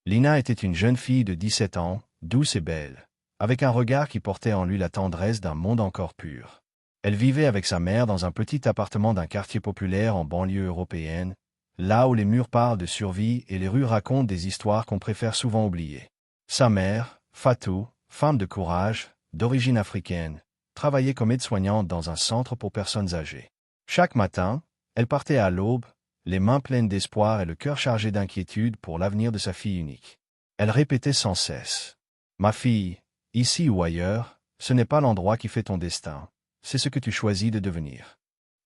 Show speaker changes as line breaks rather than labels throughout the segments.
Lina était une jeune fille de 17 ans, douce et belle, avec un regard qui portait en lui la tendresse d'un monde encore pur. Elle vivait avec sa mère dans un petit appartement d'un quartier populaire en banlieue européenne, là où les murs parlent de survie et les rues racontent des histoires qu'on préfère souvent oublier. Sa mère, Fatou, femme de courage, d'origine africaine, travaillait comme aide-soignante dans un centre pour personnes âgées. Chaque matin, elle partait à l'aube, les mains pleines d'espoir et le cœur chargé d'inquiétude pour l'avenir de sa fille unique. Elle répétait sans cesse. « Ma fille, ici ou ailleurs, ce n'est pas l'endroit qui fait ton destin, c'est ce que tu choisis de devenir. »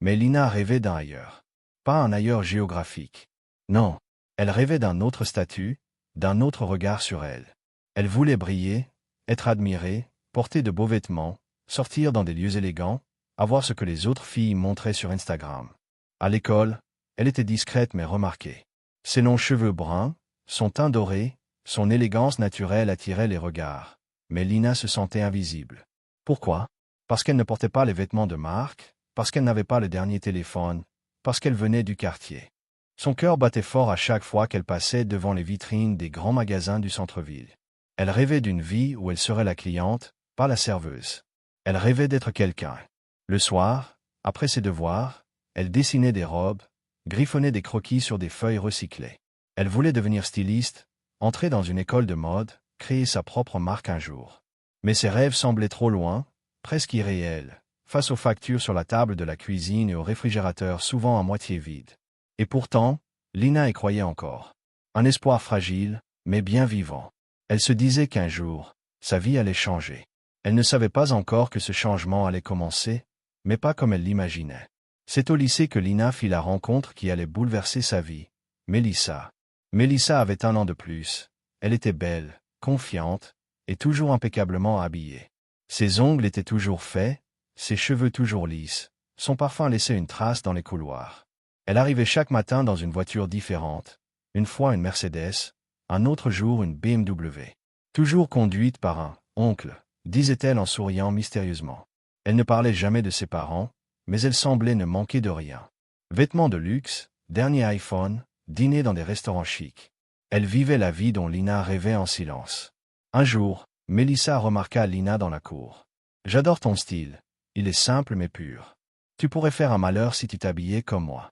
Mais Lina rêvait d'un ailleurs. Pas un ailleurs géographique. Non, elle rêvait d'un autre statut, d'un autre regard sur elle. Elle voulait briller, être admirée, porter de beaux vêtements, sortir dans des lieux élégants, avoir ce que les autres filles montraient sur Instagram. À l'école, elle était discrète mais remarquée. Ses longs cheveux bruns, son teint doré, son élégance naturelle attiraient les regards. Mais Lina se sentait invisible. Pourquoi? Parce qu'elle ne portait pas les vêtements de marque, parce qu'elle n'avait pas le dernier téléphone, parce qu'elle venait du quartier. Son cœur battait fort à chaque fois qu'elle passait devant les vitrines des grands magasins du centre-ville. Elle rêvait d'une vie où elle serait la cliente, pas la serveuse. Elle rêvait d'être quelqu'un. Le soir, après ses devoirs, elle dessinait des robes, griffonnait des croquis sur des feuilles recyclées. Elle voulait devenir styliste, entrer dans une école de mode, créer sa propre marque un jour. Mais ses rêves semblaient trop loin, presque irréels, face aux factures sur la table de la cuisine et au réfrigérateur souvent à moitié vide. Et pourtant, Lina y croyait encore. Un espoir fragile, mais bien vivant. Elle se disait qu'un jour, sa vie allait changer. Elle ne savait pas encore que ce changement allait commencer, mais pas comme elle l'imaginait. C'est au lycée que Lina fit la rencontre qui allait bouleverser sa vie. Mélissa. Mélissa avait 1 an de plus. Elle était belle, confiante, et toujours impeccablement habillée. Ses ongles étaient toujours faits, ses cheveux toujours lisses, son parfum laissait une trace dans les couloirs. Elle arrivait chaque matin dans une voiture différente, une fois une Mercedes, un autre jour une BMW. Toujours conduite par un « oncle », disait-elle en souriant mystérieusement. Elle ne parlait jamais de ses parents, mais elle semblait ne manquer de rien. Vêtements de luxe, dernier iPhone, dîner dans des restaurants chics. Elle vivait la vie dont Lina rêvait en silence. Un jour, Mélissa remarqua Lina dans la cour. « J'adore ton style. Il est simple mais pur. Tu pourrais faire un malheur si tu t'habillais comme moi. »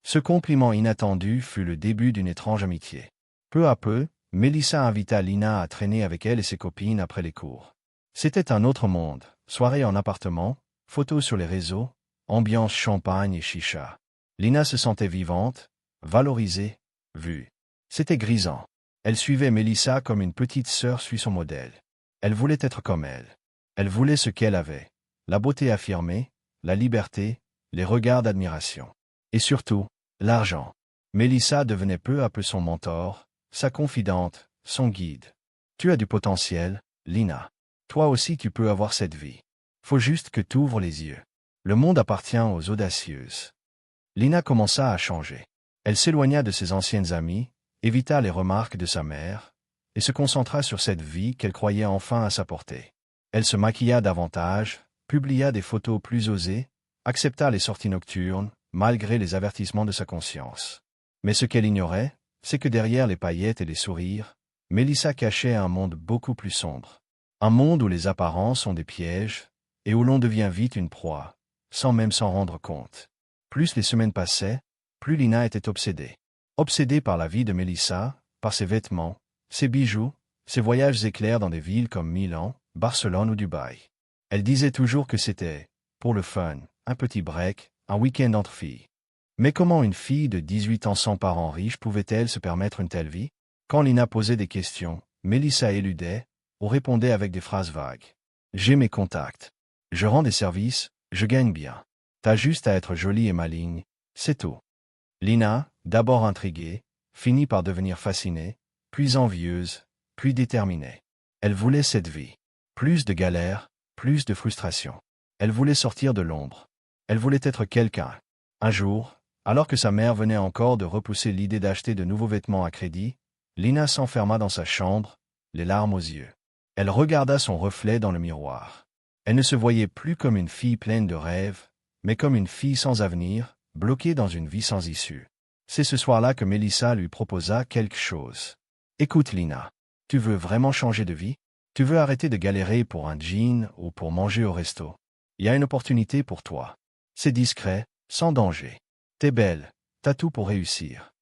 Ce compliment inattendu fut le début d'une étrange amitié. Peu à peu, Mélissa invita Lina à traîner avec elle et ses copines après les cours. C'était un autre monde, soirée en appartement, photos sur les réseaux, ambiance champagne et chicha. Lina se sentait vivante, valorisée, vue. C'était grisant. Elle suivait Mélissa comme une petite sœur suit son modèle. Elle voulait être comme elle. Elle voulait ce qu'elle avait. La beauté affirmée, la liberté, les regards d'admiration. Et surtout, l'argent. Mélissa devenait peu à peu son mentor, sa confidente, son guide. Tu as du potentiel, Lina. Toi aussi tu peux avoir cette vie. Faut juste que tu ouvres les yeux. Le monde appartient aux audacieuses. Lina commença à changer. Elle s'éloigna de ses anciennes amies, évita les remarques de sa mère, et se concentra sur cette vie qu'elle croyait enfin à sa portée. Elle se maquilla davantage, publia des photos plus osées, accepta les sorties nocturnes, malgré les avertissements de sa conscience. Mais ce qu'elle ignorait, c'est que derrière les paillettes et les sourires, Mélissa cachait un monde beaucoup plus sombre. Un monde où les apparences sont des pièges, et où l'on devient vite une proie, sans même s'en rendre compte. Plus les semaines passaient, plus Lina était obsédée. Obsédée par la vie de Mélissa, par ses vêtements, ses bijoux, ses voyages éclairs dans des villes comme Milan, Barcelone ou Dubaï. Elle disait toujours que c'était, pour le fun, un petit break, un week-end entre filles. Mais comment une fille de 18 ans sans parents riches pouvait-elle se permettre une telle vie? Quand Lina posait des questions, Mélissa éludait, ou répondait avec des phrases vagues. J'ai mes contacts. Je rends des services, je gagne bien. T'as juste à être jolie et maligne, c'est tout. Lina, d'abord intriguée, finit par devenir fascinée, puis envieuse, puis déterminée. Elle voulait cette vie. Plus de galères, plus de frustration. Elle voulait sortir de l'ombre. Elle voulait être quelqu'un. Un jour, alors que sa mère venait encore de repousser l'idée d'acheter de nouveaux vêtements à crédit, Lina s'enferma dans sa chambre, les larmes aux yeux. Elle regarda son reflet dans le miroir. Elle ne se voyait plus comme une fille pleine de rêves, mais comme une fille sans avenir, bloquée dans une vie sans issue. C'est ce soir-là que Mélissa lui proposa quelque chose. Écoute Lina, tu veux vraiment changer de vie? Tu veux arrêter de galérer pour un jean ou pour manger au resto? Il y a une opportunité pour toi. C'est discret, sans danger. T'es belle, t'as tout pour réussir.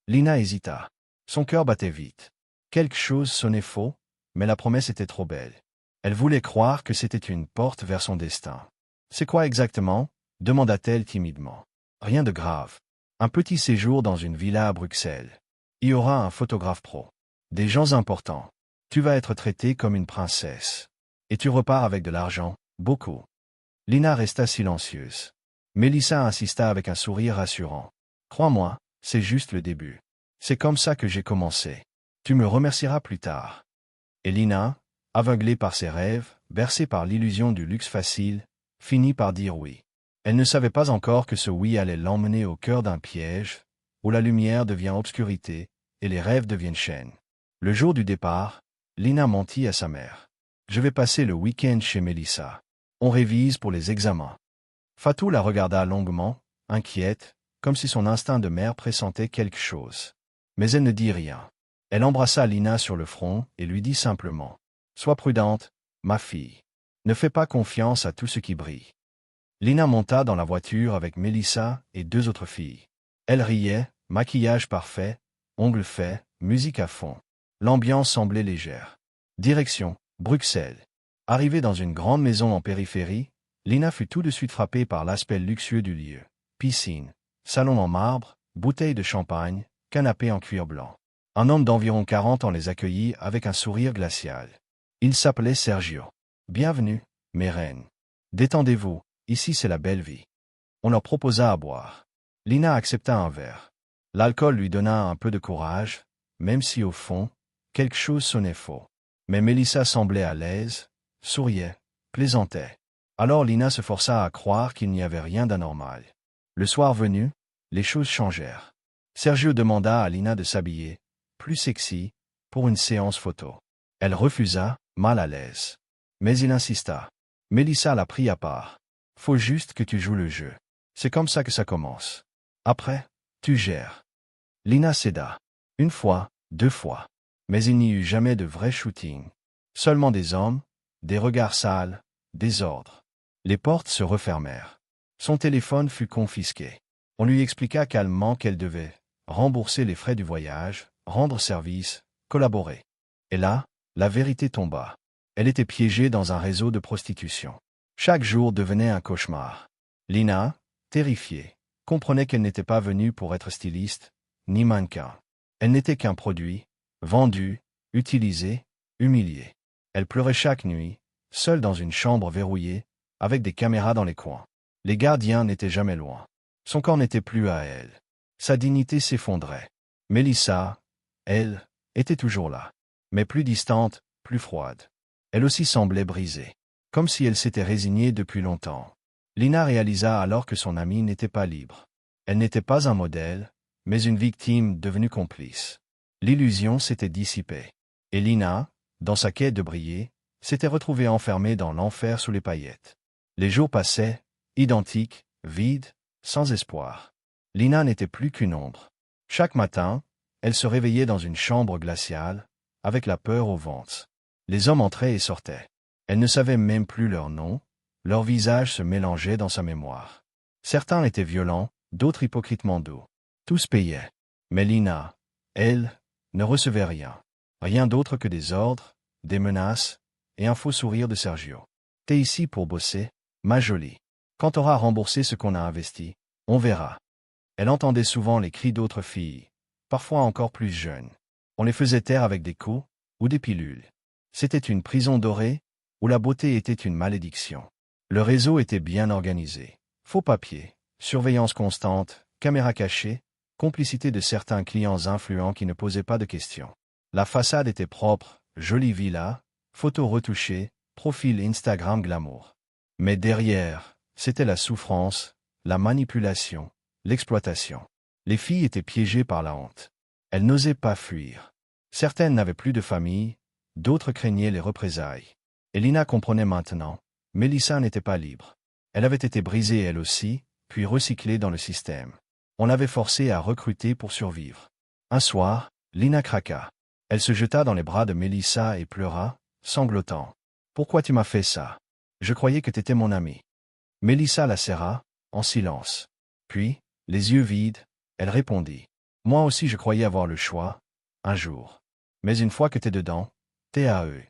Lina hésita. Son cœur battait vite. Quelque chose sonnait faux, mais la promesse était trop belle. Elle voulait croire que c'était une porte vers son destin. C'est quoi exactement? Demanda-t-elle timidement. Rien de grave. Un petit séjour dans une villa à Bruxelles. Il y aura un photographe pro. Des gens importants. Tu vas être traitée comme une princesse. Et tu repars avec de l'argent, beaucoup. Lina resta silencieuse. Mélissa insista avec un sourire rassurant. Crois-moi, c'est juste le début. C'est comme ça que j'ai commencé. Tu me remercieras plus tard. Et Lina, aveuglée par ses rêves, bercée par l'illusion du luxe facile, finit par dire oui. Elle ne savait pas encore que ce oui allait l'emmener au cœur d'un piège, où la lumière devient obscurité et les rêves deviennent chaînes. Le jour du départ, Lina mentit à sa mère. Je vais passer le week-end chez Mélissa. On révise pour les examens. Fatou la regarda longuement, inquiète, comme si son instinct de mère pressentait quelque chose. Mais elle ne dit rien. Elle embrassa Lina sur le front et lui dit simplement. Sois prudente, ma fille. Ne fais pas confiance à tout ce qui brille. Lina monta dans la voiture avec Mélissa et 2 autres filles. Elle riait, maquillage parfait, ongles faits, musique à fond. L'ambiance semblait légère. Direction, Bruxelles. Arrivée dans une grande maison en périphérie, Lina fut tout de suite frappée par l'aspect luxueux du lieu. Piscine, salon en marbre, bouteilles de champagne, canapé en cuir blanc. Un homme d'environ 40 ans les accueillit avec un sourire glacial. Il s'appelait Sergio. Bienvenue, mes reines. Détendez-vous, ici c'est la belle vie. On leur proposa à boire. Lina accepta un verre. L'alcool lui donna un peu de courage, même si au fond, quelque chose sonnait faux. Mais Mélissa semblait à l'aise, souriait, plaisantait. Alors Lina se força à croire qu'il n'y avait rien d'anormal. Le soir venu, les choses changèrent. Sergio demanda à Lina de s'habiller, plus sexy, pour une séance photo. Elle refusa, mal à l'aise. Mais il insista. Mélissa la prit à part. Faut juste que tu joues le jeu. C'est comme ça que ça commence. Après, tu gères. Lina céda. 1 fois, 2 fois. Mais il n'y eut jamais de vrai shooting. Seulement des hommes, des regards sales, des ordres. Les portes se refermèrent. Son téléphone fut confisqué. On lui expliqua calmement qu'elle devait rembourser les frais du voyage, rendre service, collaborer. Et là, la vérité tomba. Elle était piégée dans un réseau de prostitution. Chaque jour devenait un cauchemar. Lina, terrifiée, comprenait qu'elle n'était pas venue pour être styliste, ni mannequin. Elle n'était qu'un produit, vendu, utilisé, humilié. Elle pleurait chaque nuit, seule dans une chambre verrouillée, avec des caméras dans les coins. Les gardiens n'étaient jamais loin. Son corps n'était plus à elle. Sa dignité s'effondrait. Mélissa, elle, était toujours là. Mais plus distante, plus froide. Elle aussi semblait brisée. Comme si elle s'était résignée depuis longtemps. Lina réalisa alors que son amie n'était pas libre. Elle n'était pas un modèle, mais une victime devenue complice. L'illusion s'était dissipée. Et Lina, dans sa quête de briller, s'était retrouvée enfermée dans l'enfer sous les paillettes. Les jours passaient, identiques, vides, sans espoir. Lina n'était plus qu'une ombre. Chaque matin, elle se réveillait dans une chambre glaciale, avec la peur au ventre. Les hommes entraient et sortaient. Elle ne savait même plus leur nom, leurs visages se mélangeaient dans sa mémoire. Certains étaient violents, d'autres hypocritement doux. Tous payaient. Mais Lina, elle, ne recevait rien. Rien d'autre que des ordres, des menaces, et un faux sourire de Sergio. T'es ici pour bosser, ma jolie. Quand t'auras remboursé ce qu'on a investi, on verra. Elle entendait souvent les cris d'autres filles, parfois encore plus jeunes. On les faisait taire avec des coups, ou des pilules. C'était une prison dorée, où la beauté était une malédiction. Le réseau était bien organisé. Faux papiers, surveillance constante, caméras cachées, complicité de certains clients influents qui ne posaient pas de questions. La façade était propre, jolie villa, photos retouchées, profil Instagram glamour. Mais derrière, c'était la souffrance, la manipulation, l'exploitation. Les filles étaient piégées par la honte. Elles n'osaient pas fuir. Certaines n'avaient plus de famille, d'autres craignaient les représailles. Et Lina comprenait maintenant. Mélissa n'était pas libre. Elle avait été brisée elle aussi, puis recyclée dans le système. On l'avait forcée à recruter pour survivre. Un soir, Lina craqua. Elle se jeta dans les bras de Mélissa et pleura, sanglotant. « Pourquoi tu m'as fait ça? Je croyais que t'étais mon ami. » Mélissa la serra, en silence. Puis, les yeux vides, elle répondit. « Moi aussi je croyais avoir le choix, un jour. Mais une fois que t'es dedans, t'es à eux. »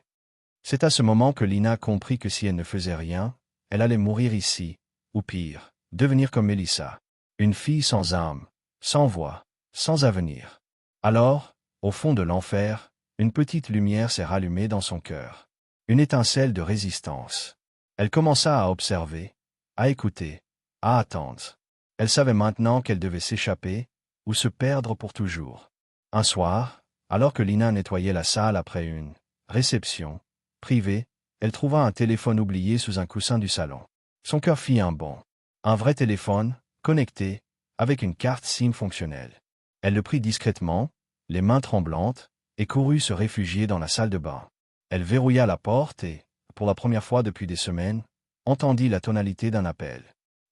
C'est à ce moment que Lina comprit que si elle ne faisait rien, elle allait mourir ici, ou pire, devenir comme Mélissa. Une fille sans âme, sans voix, sans avenir. Alors, au fond de l'enfer, une petite lumière s'est rallumée dans son cœur. Une étincelle de résistance. Elle commença à observer, à écouter, à attendre. Elle savait maintenant qu'elle devait s'échapper, ou se perdre pour toujours. Un soir, alors que Lina nettoyait la salle après une réception privée, elle trouva un téléphone oublié sous un coussin du salon. Son cœur fit un bond. Un vrai téléphone, connecté, avec une carte SIM fonctionnelle. Elle le prit discrètement, les mains tremblantes, et courut se réfugier dans la salle de bain. Elle verrouilla la porte et, pour la première fois depuis des semaines, entendit la tonalité d'un appel.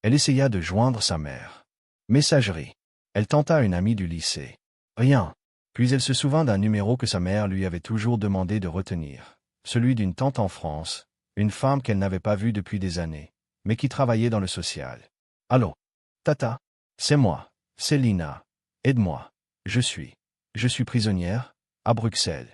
Elle essaya de joindre sa mère. Messagerie. Elle tenta une amie du lycée. Rien. Puis elle se souvint d'un numéro que sa mère lui avait toujours demandé de retenir. Celui d'une tante en France, une femme qu'elle n'avait pas vue depuis des années, mais qui travaillait dans le social. « Allô? Tata? C'est moi, c'est Lina. Aide-moi. Je suis prisonnière, à Bruxelles. »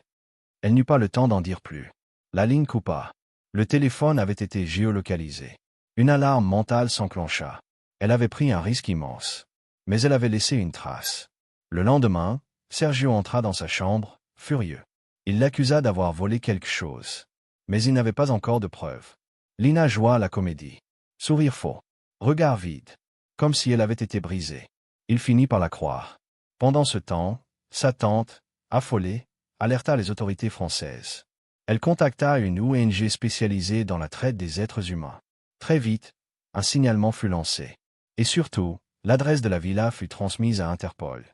Elle n'eut pas le temps d'en dire plus. La ligne coupa. Le téléphone avait été géolocalisé. Une alarme mentale s'enclencha. Elle avait pris un risque immense. Mais elle avait laissé une trace. Le lendemain, Sergio entra dans sa chambre, furieux. Il l'accusa d'avoir volé quelque chose. Mais il n'avait pas encore de preuves. Lina joua la comédie. Sourire faux. Regard vide. Comme si elle avait été brisée. Il finit par la croire. Pendant ce temps, sa tante, affolée, alerta les autorités françaises. Elle contacta une ONG spécialisée dans la traite des êtres humains. Très vite, un signalement fut lancé. Et surtout, l'adresse de la villa fut transmise à Interpol.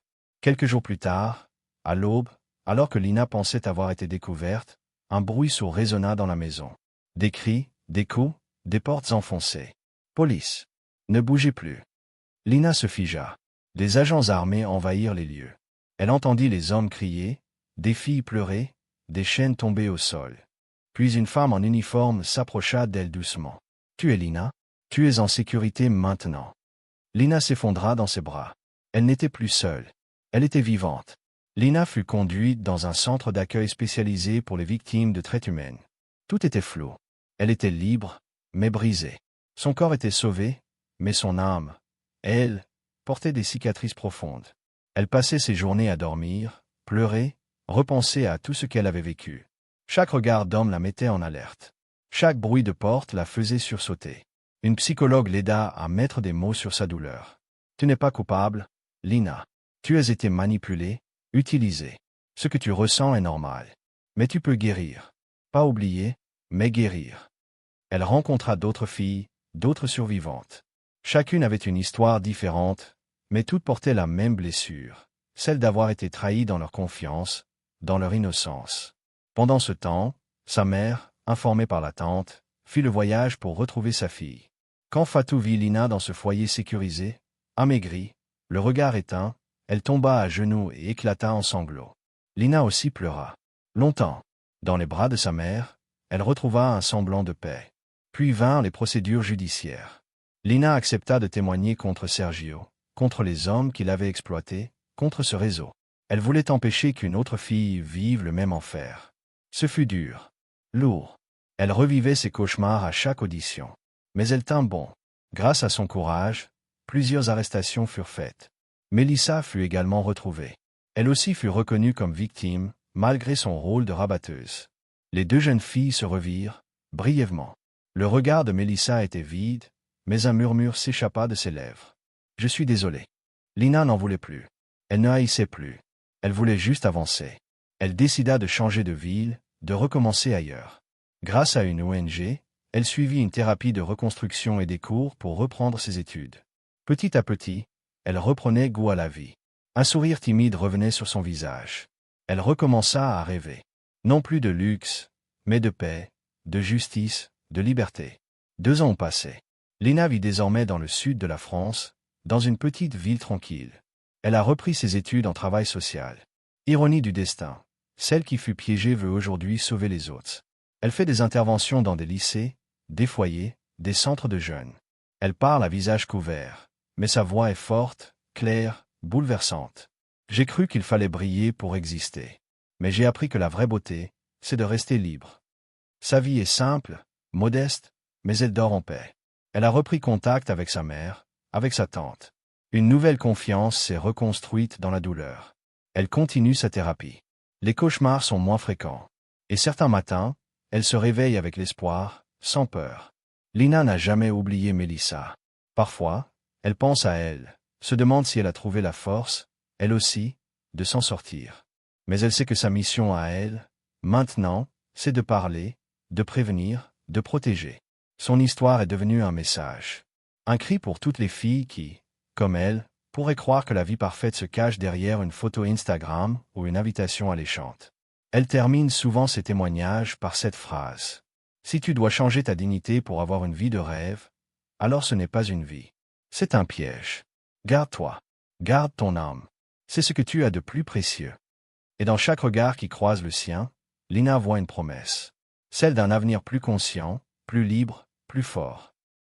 Quelques jours plus tard, à l'aube, alors que Lina pensait avoir été découverte, un bruit sourd résonna dans la maison. Des cris, des coups, des portes enfoncées. Police. Ne bougez plus. Lina se figea. Des agents armés envahirent les lieux. Elle entendit les hommes crier, des filles pleurer, des chaînes tomber au sol. Puis une femme en uniforme s'approcha d'elle doucement. « Tu es Lina? Tu es en sécurité maintenant. » Lina s'effondra dans ses bras. Elle n'était plus seule. Elle était vivante. Lina fut conduite dans un centre d'accueil spécialisé pour les victimes de traite humaine. Tout était flou. Elle était libre, mais brisée. Son corps était sauvé, mais son âme, elle, portait des cicatrices profondes. Elle passait ses journées à dormir, pleurer, repenser à tout ce qu'elle avait vécu. Chaque regard d'homme la mettait en alerte. Chaque bruit de porte la faisait sursauter. Une psychologue l'aida à mettre des mots sur sa douleur. « Tu n'es pas coupable, Lina. Tu as été manipulée, utilisée. Ce que tu ressens est normal. Mais tu peux guérir. Pas oublier, mais guérir. » Elle rencontra d'autres filles, d'autres survivantes. Chacune avait une histoire différente, mais toutes portaient la même blessure, celle d'avoir été trahies dans leur confiance, dans leur innocence. Pendant ce temps, sa mère, informée par la tante, fit le voyage pour retrouver sa fille. Quand Fatou vit Lina dans ce foyer sécurisé, amaigrie, le regard éteint, elle tomba à genoux et éclata en sanglots. Lina aussi pleura. Longtemps. Dans les bras de sa mère, elle retrouva un semblant de paix. Puis vinrent les procédures judiciaires. Lina accepta de témoigner contre Sergio, contre les hommes qui l'avaient exploité, contre ce réseau. Elle voulait empêcher qu'une autre fille vive le même enfer. Ce fut dur. Lourd. Elle revivait ses cauchemars à chaque audition. Mais elle tint bon. Grâce à son courage, plusieurs arrestations furent faites. Mélissa fut également retrouvée. Elle aussi fut reconnue comme victime, malgré son rôle de rabatteuse. Les deux jeunes filles se revirent, brièvement. Le regard de Mélissa était vide, mais un murmure s'échappa de ses lèvres. « Je suis désolée. » Lina n'en voulait plus. Elle ne haïssait plus. Elle voulait juste avancer. Elle décida de changer de ville, de recommencer ailleurs. Grâce à une ONG, elle suivit une thérapie de reconstruction et des cours pour reprendre ses études. Petit à petit, elle reprenait goût à la vie. Un sourire timide revenait sur son visage. Elle recommença à rêver. Non plus de luxe, mais de paix, de justice, de liberté. 2 ans ont passé. Lina vit désormais dans le sud de la France, dans une petite ville tranquille. Elle a repris ses études en travail social. Ironie du destin. Celle qui fut piégée veut aujourd'hui sauver les autres. Elle fait des interventions dans des lycées, des foyers, des centres de jeunes. Elle parle à visage couvert, mais sa voix est forte, claire, bouleversante. J'ai cru qu'il fallait briller pour exister. Mais j'ai appris que la vraie beauté, c'est de rester libre. Sa vie est simple, modeste, mais elle dort en paix. Elle a repris contact avec sa mère, avec sa tante. Une nouvelle confiance s'est reconstruite dans la douleur. Elle continue sa thérapie. Les cauchemars sont moins fréquents. Et certains matins, elle se réveille avec l'espoir, sans peur. Lina n'a jamais oublié Mélissa. Parfois, elle pense à elle, se demande si elle a trouvé la force, elle aussi, de s'en sortir. Mais elle sait que sa mission à elle, maintenant, c'est de parler, de prévenir, de protéger. Son histoire est devenue un message. Un cri pour toutes les filles qui, comme elle, pourraient croire que la vie parfaite se cache derrière une photo Instagram ou une invitation alléchante. Elle termine souvent ses témoignages par cette phrase. Si tu dois changer ta dignité pour avoir une vie de rêve, alors ce n'est pas une vie. C'est un piège. Garde-toi. Garde ton âme. C'est ce que tu as de plus précieux. Et dans chaque regard qui croise le sien, Lina voit une promesse. Celle d'un avenir plus conscient, plus libre, plus fort.